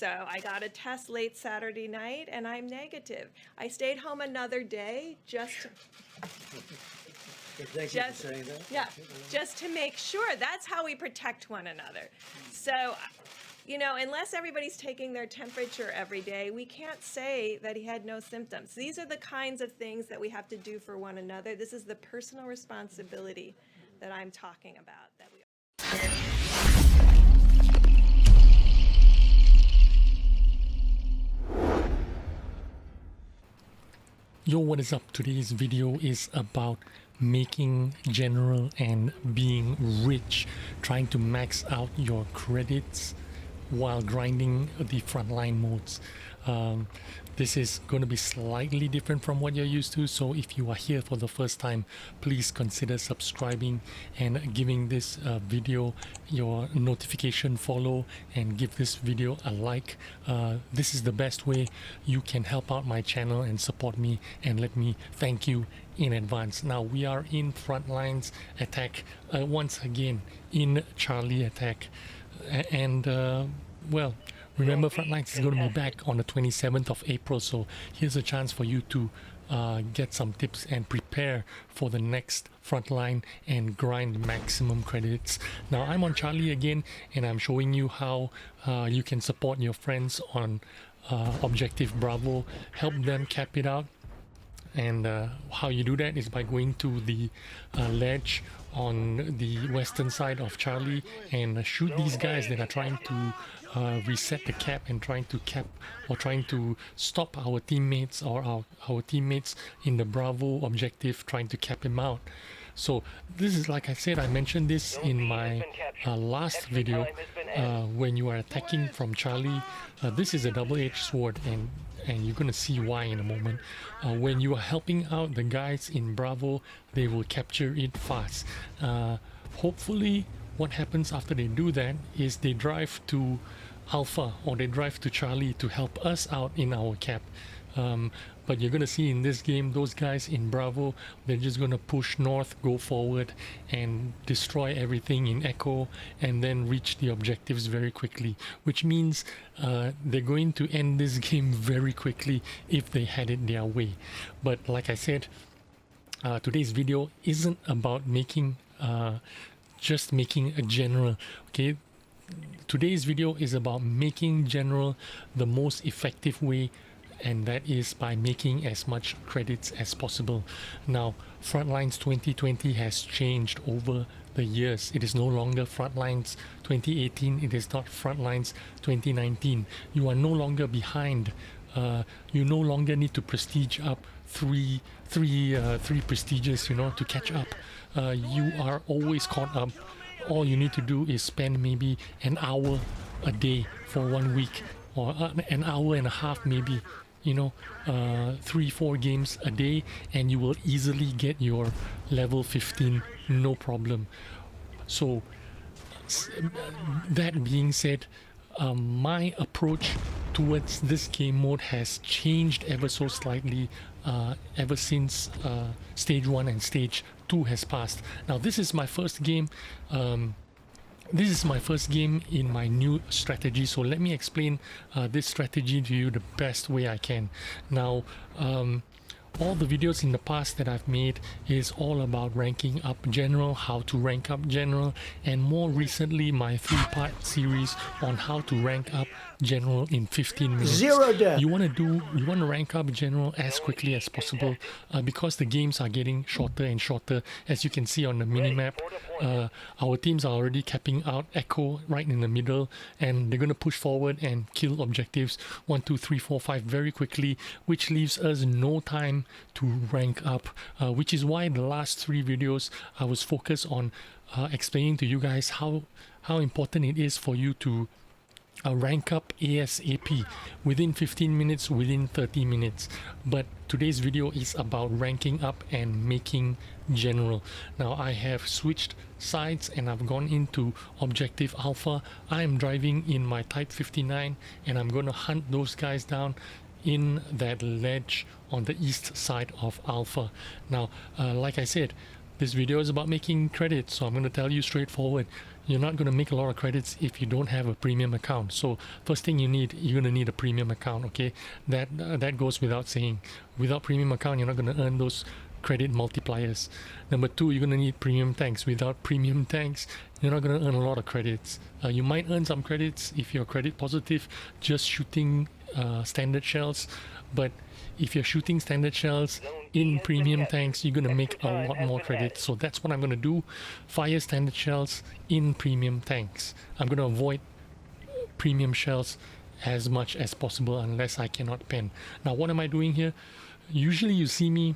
So I got a test late Saturday night, and I'm negative. I stayed home another day just to make sure. That's how we protect one another. So, you know, unless everybody's taking their temperature every day, we can't say that he had no symptoms. These are the kinds of things that we have to do for one another. This is the personal responsibility that I'm talking about. Yo, what is up? Today's video is about making general and being rich, trying to max out your credits while grinding the frontline modes. This is going to be slightly different from what you're used to, so if you are here for the first time, please consider subscribing and giving this video your notification follow, and give this video a like. This is the best way you can help out my channel and support me, and let me thank you in advance. Now we are in Frontlines attack once again, in Charlie attack, and well, remember, Frontlines is going to be back on the 27th of April, so here's a chance for you to get some tips and prepare for the next Frontline and grind maximum credits. Now I'm on Charlie again, and I'm showing you how you can support your friends on Objective Bravo, help them cap it out. And how you do that is by going to the ledge on the western side of Charlie and shoot these guys that are trying to reset the cap and trying to stop our teammates, or our teammates in the Bravo objective, trying to cap him out. So this is, like I said, I mentioned this in my last video. When you are attacking from Charlie, this is a double-edged sword, and you're gonna see why in a moment. When you are helping out the guys in Bravo, they will capture it fast. Hopefully what happens after they do that is they drive to Alpha, or they drive to Charlie to help us out in our cap. But you're gonna see in this game, those guys in Bravo, they're just gonna push north, go forward, and destroy everything in Echo, and then reach the objectives very quickly, which means they're going to end this game very quickly if they had it their way. But like I said, today's video isn't about making just making a general, okay? Today's video is about making general the most effective way, and that is by making as much credits as possible. Now, Frontlines 2020 has changed over the years. It is no longer Frontlines 2018. It is not Frontlines 2019. You are no longer behind. You no longer need to prestige up three prestiges, you know, to catch up. You are always caught up. All you need to do is spend maybe an hour a day for 1 week, or an hour and a half maybe, you know, 3-4 games a day, and you will easily get your level 15, no problem. So that being said, my approach towards this game mode has changed ever so slightly ever since stage 1 and stage 2 has passed. Now this is my first game. This is my first game in my new strategy, so let me explain this strategy to you the best way I can. Now, all the videos in the past that I've made is all about ranking up general, how to rank up general, and more recently my 3-part series on how to rank up general in 15 minutes. Zero death. You want to rank up general as quickly as possible because the games are getting shorter and shorter. As you can see on the minimap, our teams are already capping out Echo right in the middle, and they're going to push forward and kill objectives 1, 2, 3, 4, 5 very quickly, which leaves us no time to rank up, which is why the last 3 videos I was focused on explaining to you guys how important it is for you to rank up ASAP within 15 minutes, within 30 minutes. But today's video is about ranking up and making general. Now I have switched sides and I've gone into Objective Alpha. I am driving in my Type 59 and I'm going to hunt those guys down in that ledge on the east side of Alpha. Now like I said, this video is about making credits, so I'm going to tell you straightforward, you're not going to make a lot of credits if you don't have a premium account. So first thing you're going to need a premium account, okay? That goes without saying. Without premium account, you're not going to earn those credit multipliers. Number two, you're going to need premium tanks. Without premium tanks, you're not going to earn a lot of credits. You might earn some credits if you're credit positive, just shooting standard shells, but if you're shooting standard shells in premium tanks, you're going to make a lot more credits. So that's what I'm going to do. Fire standard shells in premium tanks. I'm going to avoid premium shells as much as possible unless I cannot pen. Now, what am I doing here? Usually you see me,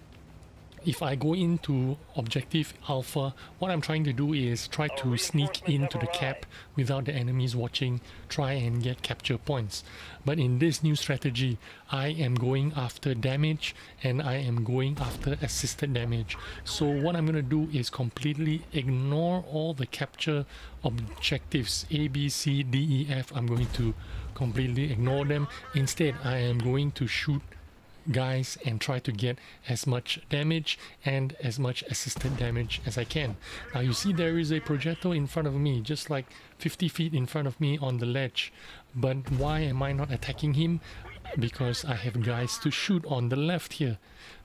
if I go into objective alpha, what I'm trying to do is try to sneak into the cap without the enemies watching, try and get capture points. But in this new strategy, I am going after damage and I am going after assisted damage. So what I'm going to do is completely ignore all the capture objectives A, B, C, D, E, F. I'm going to completely ignore them. Instead, I am going to shoot guys and try to get as much damage and as much assisted damage as I can. Now you see there is a projectile in front of me, just like 50 feet in front of me on the ledge. But why am I not attacking him? Because I have guys to shoot on the left here.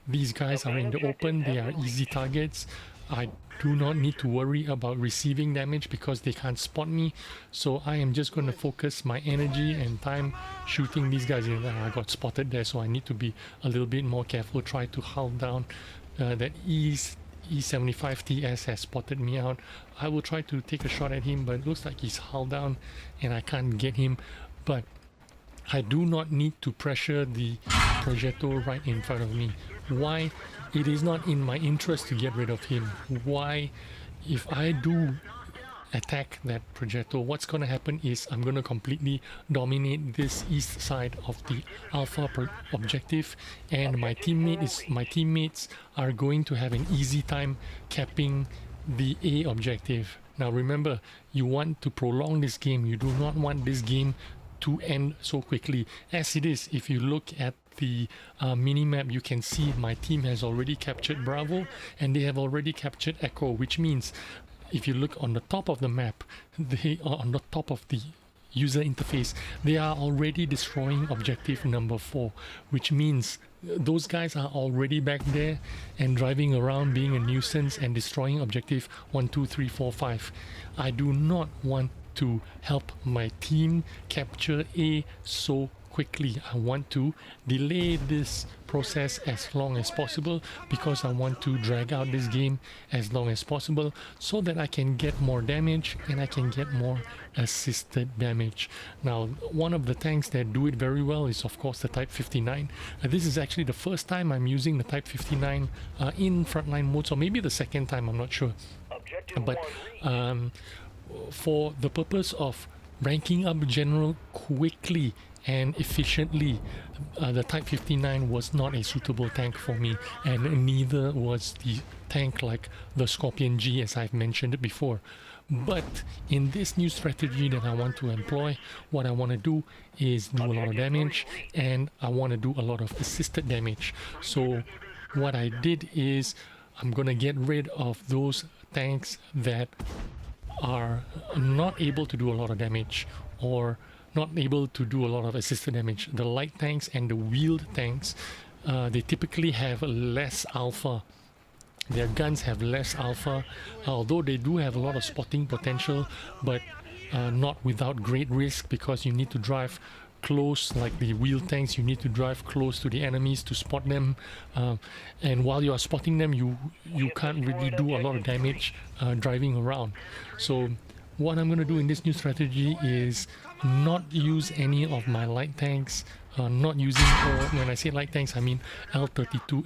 These guys are in the open, they are easy targets. I do not need to worry about receiving damage because they can't spot me. So I am just going to focus my energy and time shooting these guys. I got spotted there, so I need to be a little bit more careful. Try to hull down that E75 TS has spotted me out. I will try to take a shot at him, but it looks like he's hull down and I can't get him. But I do not need to pressure the projectile right in front of me. Why? It is not in my interest to get rid of him. Why? If I do attack that projectile, what's going to happen is I'm going to completely dominate this east side of the alpha objective, and my teammates are going to have an easy time capping the A objective. Now remember, you want to prolong this game. You do not want this game to end so quickly. As it is, if you look at the mini-map, you can see my team has already captured Bravo and they have already captured Echo, which means if you look on the top of the map, they are on the top of the user interface, they are already destroying objective number 4, which means those guys are already back there and driving around being a nuisance and destroying objective 1, 2, 3, 4, 5. I do not want to help my team capture A so quickly. I want to delay this process as long as possible because I want to drag out this game as long as possible so that I can get more damage and I can get more assisted damage. Now, one of the tanks that do it very well is of course the Type 59. This is actually the first time I'm using the Type 59 in frontline mode, so maybe the second time, I'm not sure. But for the purpose of ranking up general quickly and efficiently, the Type 59 was not a suitable tank for me, and neither was the tank like the Scorpion G, as I've mentioned it before. But in this new strategy that I want to employ, what I want to do is do a lot of damage and I want to do a lot of assisted damage. So what I did is I'm gonna get rid of those tanks that are not able to do a lot of damage or not able to do a lot of assisted damage. The light tanks and the wheeled tanks, they typically have less alpha. Their guns have less alpha, although they do have a lot of spotting potential, but not without great risk, because you need to drive close. Like the wheeled tanks, you need to drive close to the enemies to spot them, and while you are spotting them, you can't really do a lot of damage driving around. So what I'm going to do in this new strategy is not use any of my light tanks, not using, when I say light tanks, I mean L32,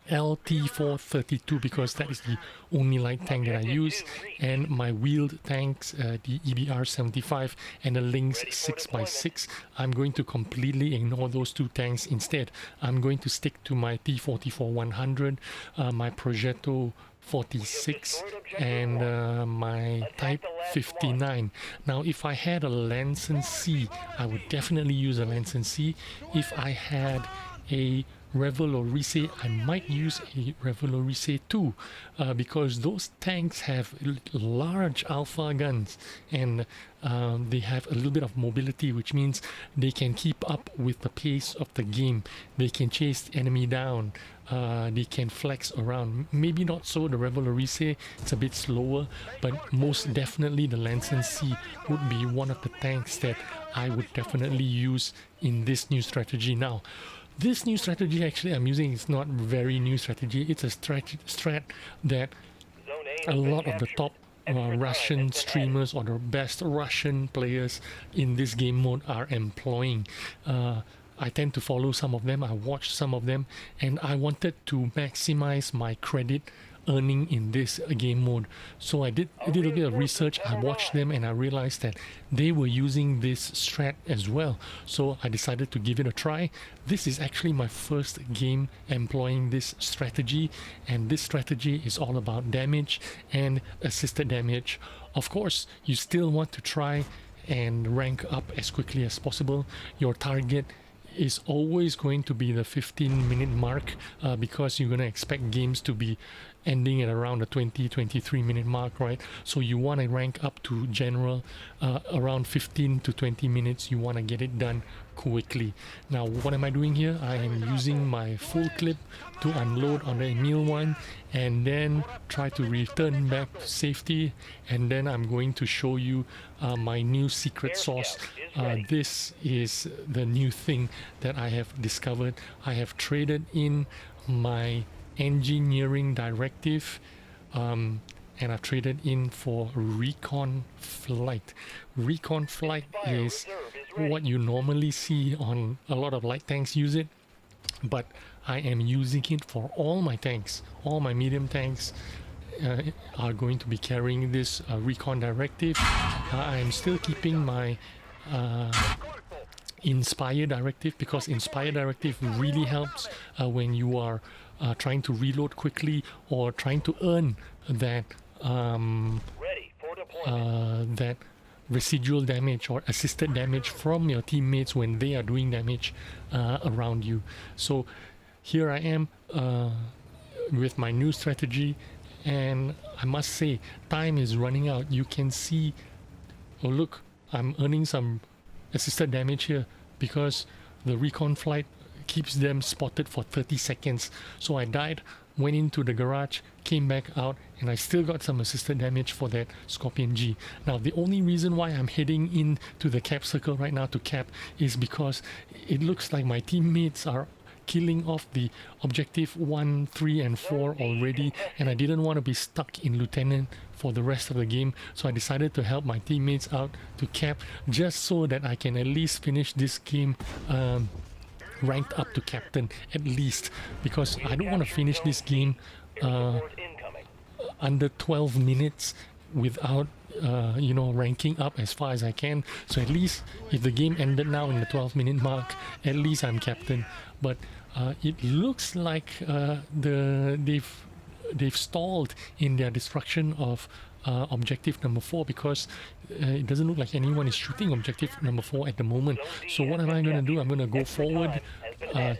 LT432, because that is the only light tank that I use, and my wheeled tanks, the EBR75 and the Lynx 6x6. I'm going to completely ignore those two tanks. Instead, I'm going to stick to my T44-100, my Progetto 46 and my Type 59. Now, if I had a Lanson C, I would definitely use a Lanson C. If I had a Revolorice, I might use a Revolorice 2 because those tanks have large alpha guns and they have a little bit of mobility, which means they can keep up with the pace of the game. They can chase the enemy down. They can flex around. Maybe not so the Revolorice, it's a bit slower, but most definitely the Lansen C would be one of the tanks that I would definitely use in this new strategy. Now, this new strategy actually I'm using is not very new strategy. It's a strat that a lot of the top Russian streamers or the best Russian players in this game mode are employing. I tend to follow some of them, I watched some of them, and I wanted to maximize my credit earning in this game mode. So I did a bit of research, I watched them, and I realized that they were using this strat as well. So I decided to give it a try. This is actually my first game employing this strategy, and this strategy is all about damage and assisted damage. Of course, you still want to try and rank up as quickly as possible. Your target is always going to be the 15-minute mark because you're going to expect games to be ending at around the 23 minute mark, right? So you want to rank up to general around 15 to 20 minutes. You want to get it done quickly. Now, what am I doing here? I am using my full clip to unload on the Emil one and then try to return back to safety, and then I'm going to show you my new secret sauce. This is the new thing that I have discovered. I have traded in my engineering directive and I've traded in for recon flight. Recon flight is what you normally see on a lot of light tanks use it, but I am using it for all my tanks. All my medium tanks are going to be carrying this recon directive. I am still keeping my Inspire directive because Inspire directive really helps when you are trying to reload quickly or trying to earn that that residual damage or assisted damage from your teammates when they are doing damage around you. So here I am with my new strategy, and I must say time is running out. You can see, oh look, I'm earning some assisted damage here because the recon flight keeps them spotted for 30 seconds. So I died, went into the garage, came back out, and I still got some assisted damage for that Scorpion G. Now, the only reason why I'm heading into the cap circle right now to cap is because it looks like my teammates are killing off the objective 1, 3, and 4 already, and I didn't want to be stuck in Lieutenant for the rest of the game, so I decided to help my teammates out to cap just so that I can at least finish this game ranked up to captain, at least, because I don't want to finish this game under 12 minutes without ranking up as far as I can. So at least if the game ended now in the 12-minute mark, at least I'm captain. But it looks like they've stalled in their destruction of objective number 4 because it doesn't look like anyone is shooting objective number 4 at the moment. So what am I going to do? I'm going to go forward,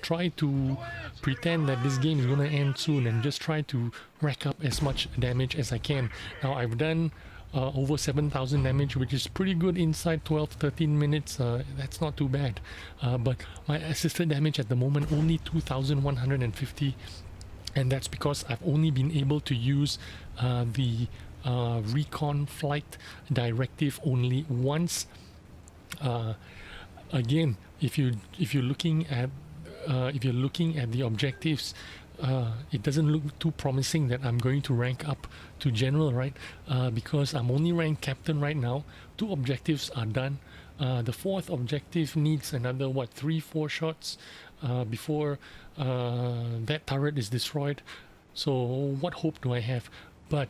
try to pretend that this game is going to end soon and just try to rack up as much damage as I can. Now I've done over 7,000 damage, which is pretty good inside 12-13 minutes. That's not too bad, but my assisted damage at the moment only 2,150, and that's because I've only been able to use the recon flight directive only once. Again, if you're looking at the objectives, it doesn't look too promising that I'm going to rank up to general, right? Because I'm only ranked captain right now. 2 objectives are done. The 4th objective needs another 3-4 shots before that turret is destroyed. So what hope do I have? But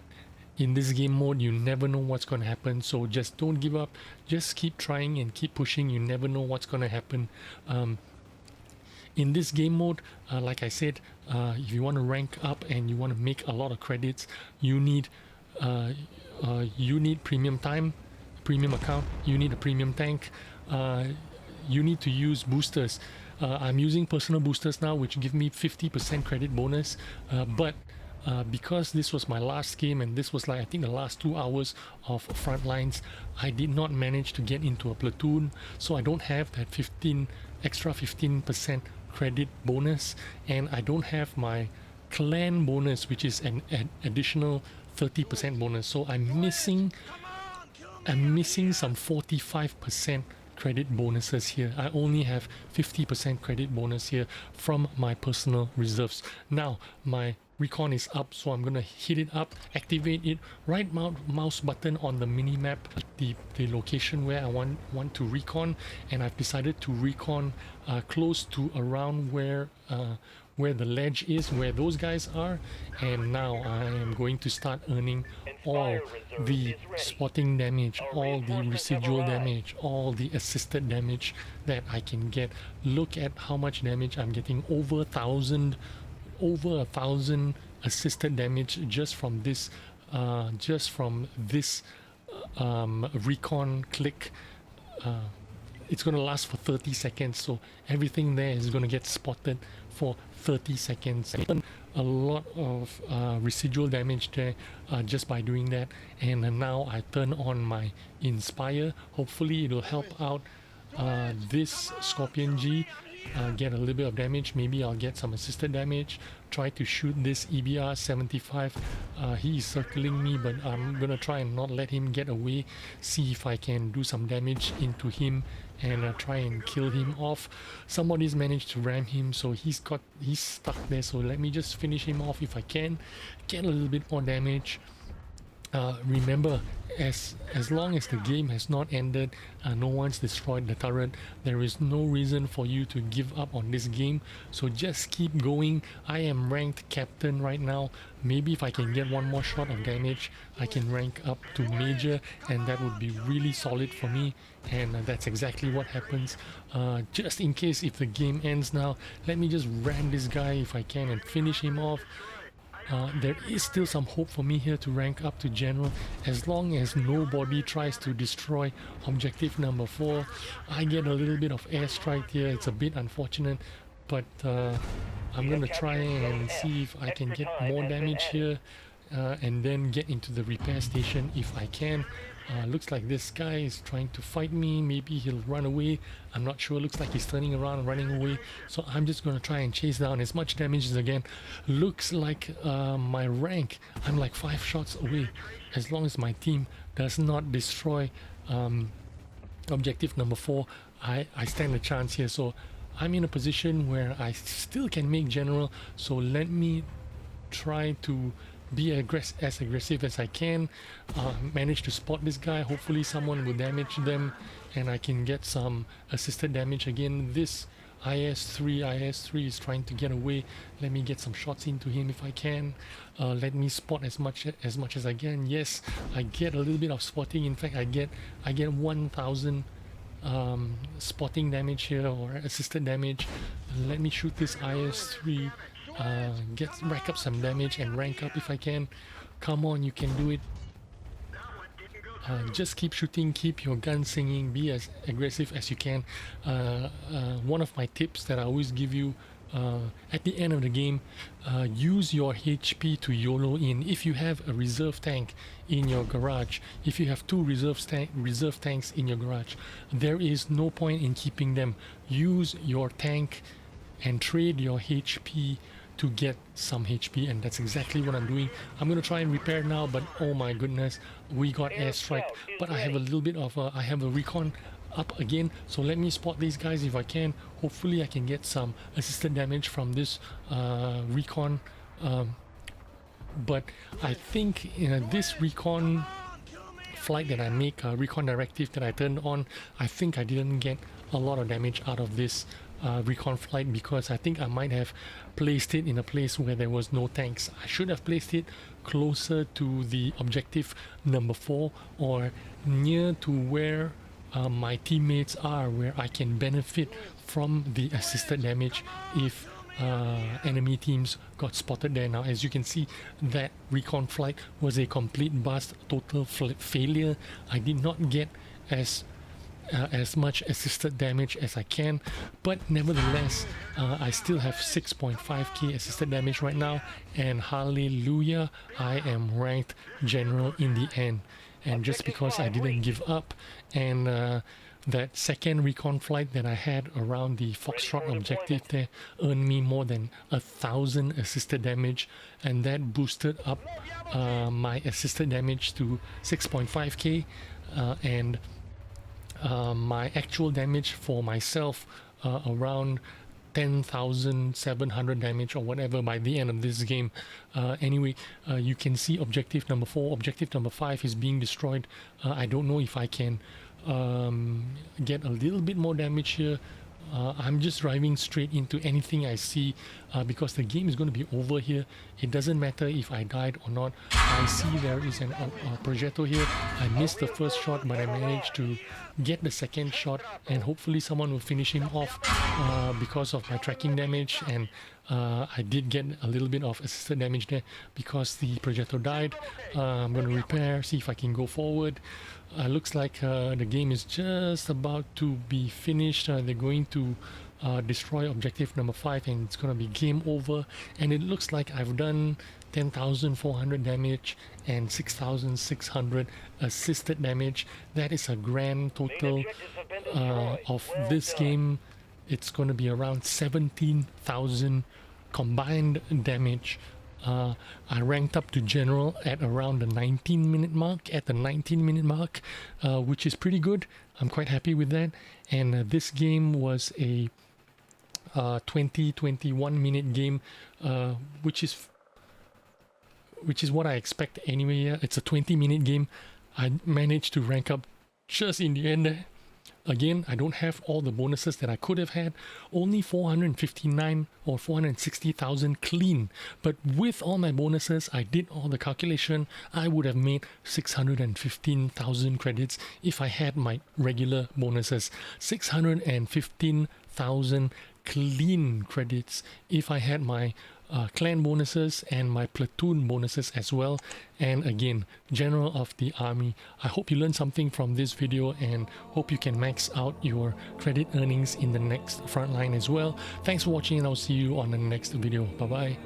in this game mode, you never know what's going to happen, so just don't give up. Just keep trying and keep pushing. You never know what's going to happen. In this game mode, like I said, if you want to rank up and you want to make a lot of credits, you need premium time, premium account, you need a premium tank, you need to use boosters. I'm using personal boosters now, which give me 50% credit bonus, but because this was my last game and this was like I think the last 2 hours of Frontlines, I did not manage to get into a platoon, so I don't have that 15% credit bonus, and I don't have my clan bonus, which is an additional 30% bonus. So I'm missing some 45% credit bonuses here. I only have 50% credit bonus here from my personal reserves. Now my recon is up, so I'm gonna hit it up, activate it, right mouse button on the mini map, the location where I want to recon, and I've decided to recon close to around where the ledge is, where those guys are, and now I am going to start earning all the spotting damage, all the residual damage, all the assisted damage that I can get. Look at how much damage I'm getting, over 1,000 assisted damage just from this recon click. It's going to last for 30 seconds, so everything there is going to get spotted for 30 seconds. A lot of residual damage there just by doing that. And now I turn on my Inspire. Hopefully it'll help out this Scorpion G get a little bit of damage. Maybe I'll get some assisted damage. Try to shoot this EBR 75. He is circling me, but I'm gonna try and not let him get away. See if I can do some damage into him and try and kill him off. Somebody's managed to ram him, so he's stuck there. So let me just finish him off if I can. Get a little bit more damage. Remember, as long as the game has not ended, no one's destroyed the turret, there is no reason for you to give up on this game, so just keep going. I am ranked captain right now. Maybe if I can get one more shot of damage, I can rank up to major, and that would be really solid for me, and that's exactly what happens. Just in case if the game ends now, let me just ram this guy if I can and finish him off. There is still some hope for me here to rank up to general, as long as nobody tries to destroy objective number 4. I get a little bit of airstrike here. It's a bit unfortunate, but I'm gonna try and see if I can get more damage here and then get into the repair station if I can. Looks like this guy is trying to fight me. Maybe he'll run away. I'm not sure. Looks like he's turning around and running away. So I'm just going to try and chase down as much damage as again. Looks like my rank, I'm like 5 shots away. As long as my team does not destroy objective number 4, I stand a chance here. So I'm in a position where I still can make general. So let me try to be as aggressive as I can. Manage to spot this guy. Hopefully someone will damage them and I can get some assisted damage again. This IS-3 is trying to get away. Let me get some shots into him if I can. Let me spot as much as I can. Yes, I get a little bit of spotting. In fact, I get 1,000 spotting damage here, or assisted damage. Let me shoot this IS-3. Rack up some damage and rank up if I can. Come on, you can do it. Just keep shooting, keep your gun singing, be as aggressive as you can. One of my tips that I always give you at the end of the game, use your HP to YOLO in. If you have a reserve tank in your garage, if you have 2 reserve tanks in your garage, there is no point in keeping them. Use your tank and trade your HP to get some HP, and that's exactly what I'm doing. I'm gonna try and repair now, but oh my goodness, we got airstrike. But I have a little bit of I have a recon up again, so let me spot these guys if I can. Hopefully I can get some assisted damage from this recon, but I think this recon flight that I make, recon directive that I turned on, I think I didn't get a lot of damage out of this recon flight, because I think I might have placed it in a place where there was no tanks. I should have placed it closer to the objective number 4, or near to where my teammates are, where I can benefit from the assisted damage if enemy teams got spotted there. Now, as you can see, that recon flight was a complete bust, total failure. I did not get as as much assisted damage as I can, but nevertheless I still have 6.5k assisted damage right now, and hallelujah, I am ranked general in the end. And just because I didn't give up, and that second recon flight that I had around the Foxtrot objective there earned me more than 1,000 assisted damage, and that boosted up my assisted damage to 6.5k, and my actual damage for myself around 10,700 damage or whatever by the end of this game. Anyway, you can see objective number 4, objective number 5 is being destroyed. I don't know if I can get a little bit more damage here. I'm just driving straight into anything I see because the game is going to be over here. It doesn't matter if I died or not. I see there is a projectile here. I missed the first shot, but I managed to get the second shot, and hopefully someone will finish him off because of my tracking damage. And I did get a little bit of assisted damage there because the projectile died. I'm going to repair, see if I can go forward. Looks like the game is just about to be finished. They're going to destroy objective number 5, and it's going to be game over. And it looks like I've done 10,400 damage and 6,600 assisted damage. That is a grand total of this game. It's going to be around 17,000 combined damage. I ranked up to general at around the 19-minute mark, which is pretty good. I'm quite happy with that. And this game was a 21 minute game, which is what I expect anyway. It's a 20-minute game. I managed to rank up just in the end there. Again, I don't have all the bonuses that I could have had. Only 459 or 460,000 clean. But with all my bonuses, I did all the calculation. I would have made 615,000 credits if I had my regular bonuses. 615,000 clean credits if I had my clan bonuses and my platoon bonuses as well. And again, general of the army. I hope you learned something from this video, and hope you can max out your credit earnings in the next frontline as well. Thanks for watching, and I'll see you on the next video. Bye bye.